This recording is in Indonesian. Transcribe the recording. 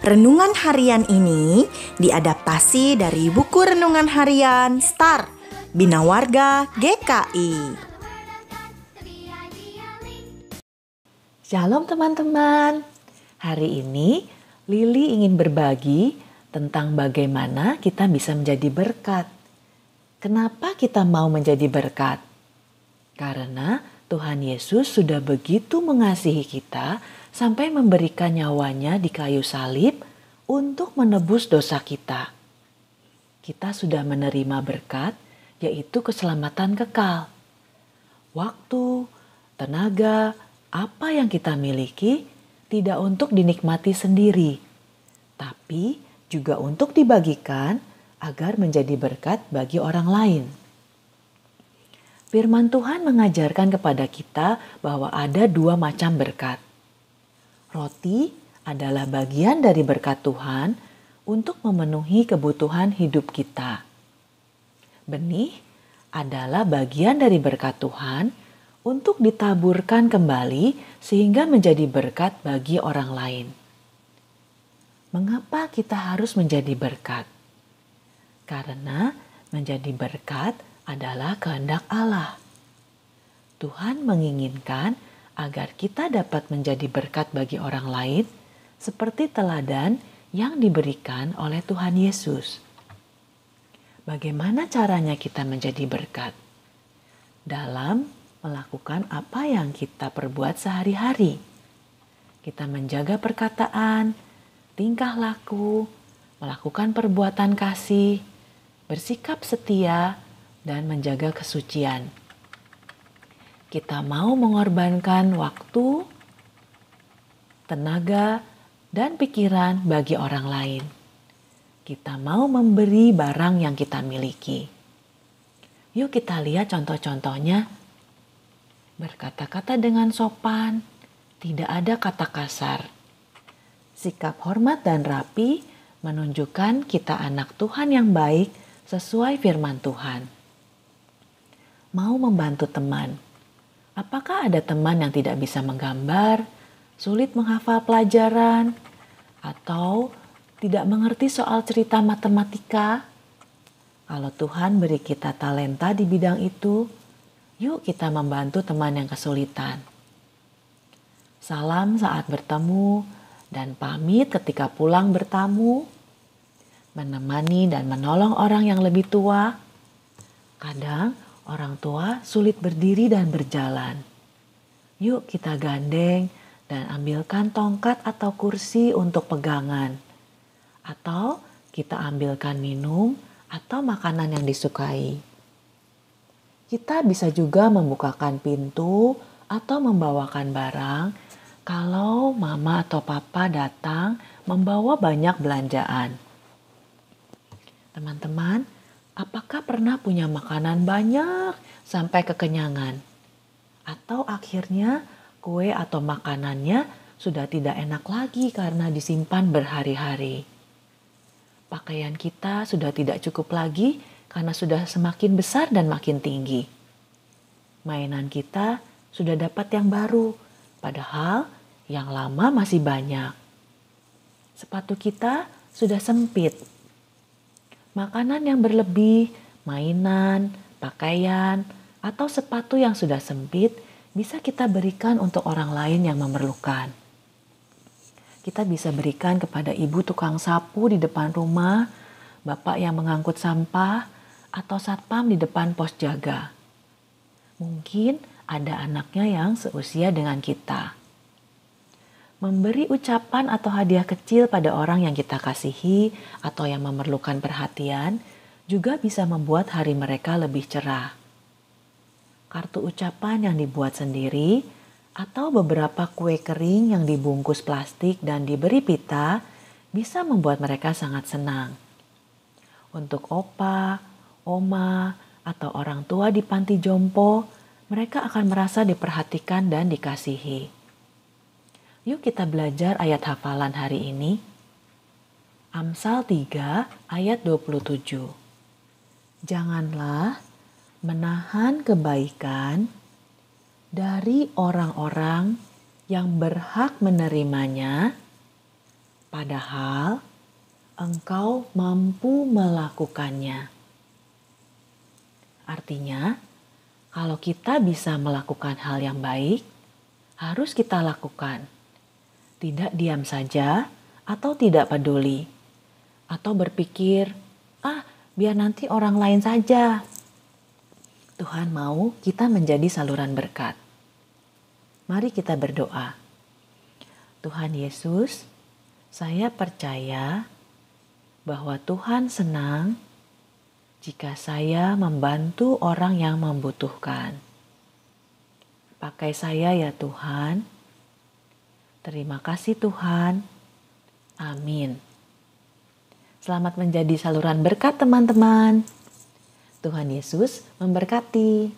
Renungan harian ini diadaptasi dari buku renungan harian Star Bina Warga GKI. Shalom teman-teman. Hari ini Lili ingin berbagi tentang bagaimana kita bisa menjadi berkat. Kenapa kita mau menjadi berkat? Karena Tuhan Yesus sudah begitu mengasihi kita sampai memberikan nyawanya di kayu salib untuk menebus dosa kita. Kita sudah menerima berkat, yaitu keselamatan kekal. Waktu, tenaga, apa yang kita miliki tidak untuk dinikmati sendiri, tapi juga untuk dibagikan agar menjadi berkat bagi orang lain. Firman Tuhan mengajarkan kepada kita bahwa ada dua macam berkat. Roti adalah bagian dari berkat Tuhan untuk memenuhi kebutuhan hidup kita. Benih adalah bagian dari berkat Tuhan untuk ditaburkan kembali sehingga menjadi berkat bagi orang lain. Mengapa kita harus menjadi berkat? Karena menjadi berkat adalah kehendak Allah. Tuhan menginginkan agar kita dapat menjadi berkat bagi orang lain seperti teladan yang diberikan oleh Tuhan Yesus. Bagaimana caranya kita menjadi berkat? Dalam melakukan apa yang kita perbuat sehari-hari. Kita menjaga perkataan, tingkah laku, melakukan perbuatan kasih, bersikap setia, dan menjaga kesucian. Kita mau mengorbankan waktu, tenaga, dan pikiran bagi orang lain. Kita mau memberi barang yang kita miliki. Yuk kita lihat contoh-contohnya. Berkata-kata dengan sopan, tidak ada kata kasar. Sikap hormat dan rapi menunjukkan kita anak Tuhan yang baik sesuai firman Tuhan. Mau membantu teman. Apakah ada teman yang tidak bisa menggambar, sulit menghafal pelajaran, atau tidak mengerti soal cerita matematika? Kalau Tuhan beri kita talenta di bidang itu, yuk kita membantu teman yang kesulitan. Salam saat bertemu dan pamit ketika pulang bertamu, menemani dan menolong orang yang lebih tua. Kadang orang tua sulit berdiri dan berjalan. Yuk kita gandeng dan ambilkan tongkat atau kursi untuk pegangan. Atau kita ambilkan minum atau makanan yang disukai. Kita bisa juga membukakan pintu atau membawakan barang kalau mama atau papa datang membawa banyak belanjaan. Teman-teman, apakah pernah punya makanan banyak sampai kekenyangan? Atau akhirnya kue atau makanannya sudah tidak enak lagi karena disimpan berhari-hari? Pakaian kita sudah tidak cukup lagi karena sudah semakin besar dan makin tinggi. Mainan kita sudah dapat yang baru, padahal yang lama masih banyak. Sepatu kita sudah sempit. Makanan yang berlebih, mainan, pakaian, atau sepatu yang sudah sempit bisa kita berikan untuk orang lain yang memerlukan. Kita bisa berikan kepada ibu tukang sapu di depan rumah, bapak yang mengangkut sampah, atau satpam di depan pos jaga. Mungkin ada anaknya yang seusia dengan kita. Memberi ucapan atau hadiah kecil pada orang yang kita kasihi atau yang memerlukan perhatian juga bisa membuat hari mereka lebih cerah. Kartu ucapan yang dibuat sendiri atau beberapa kue kering yang dibungkus plastik dan diberi pita bisa membuat mereka sangat senang. Untuk opa, oma, atau orang tua di panti jompo, mereka akan merasa diperhatikan dan dikasihi. Yuk kita belajar ayat hafalan hari ini. Amsal 3 ayat 27. Janganlah menahan kebaikan dari orang-orang yang berhak menerimanya padahal engkau mampu melakukannya. Artinya, kalau kita bisa melakukan hal yang baik, harus kita lakukan. Tidak diam saja atau tidak peduli. Atau berpikir, biar nanti orang lain saja. Tuhan mau kita menjadi saluran berkat. Mari kita berdoa. Tuhan Yesus, saya percaya bahwa Tuhan senang jika saya membantu orang yang membutuhkan. Pakai saya ya Tuhan. Terima kasih Tuhan. Amin. Selamat menjadi saluran berkat teman-teman. Tuhan Yesus memberkati.